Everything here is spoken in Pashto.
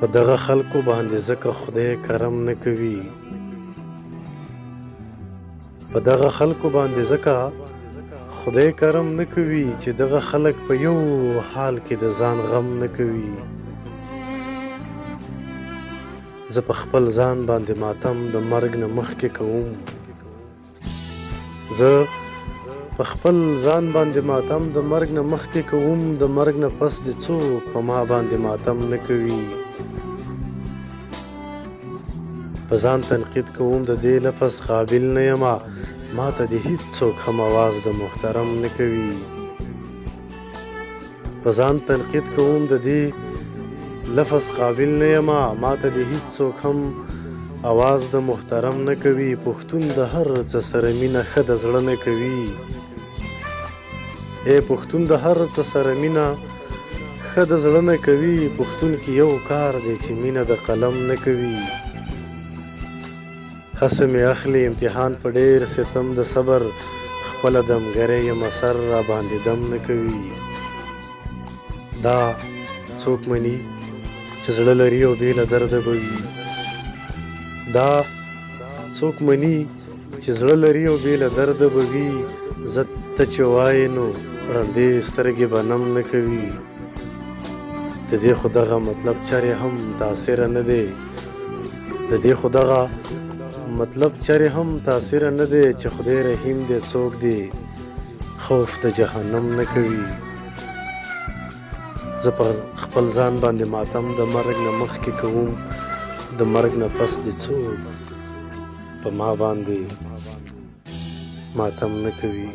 په دغه خلکو باندې ځکه خدای کرم نه کوي په دغه خلکو باندې ځکه خدای کرم نه کوي چې دغه خلک په یو حال کې د ځان غم نه کوي زه په خپل ځان باندې ماتم د مرګ نه مخکې کوم زه په خپل ځان باندې ماتم د مرګ نه مخکې کوم د مرګ نه پس د څوک په ما باندې ماتم نه کوي په ځان تنقید کوم د دې لفظ قابل نه یمه ما ته د هیڅ څوک هم اواز د محترم نه کوي په ځان تنقید کوم د دې لفظ قابل نه یمه ما ته د هیڅ څوک هم اواز د محترم نه کوي پښتون د هر څه سره مینه ښه د زړه نه کوي پښتون د هر څه سره مینه ښه د زړه نه کوي پښتون کې یو کار دی چې مینه د قلم نه کوي هسه مې اخلي امتحان په ډېر ستم د صبر خپله دمګری یم سر را باندې دم نه کوي دا څوک مني چې زړه لري او بې له درده به وي دا څوک مني چې زړه لري او بې له درده به وي زه ته چې وایې نو ړندې سترګې به نم نه کوي د دې خو دغه مطلب چرې هم تاثیره نه دی د دې خو دغه مطلب چرې هم تاثیره نه دی چې خدای رحیم دی څوک دی خوف د جهنم نه کوي زه په خپل ځان باندې ماتم د مرګ نه مخکې کوم د مرګ نه پس دی څوک په ما باندې ماتم نه کوي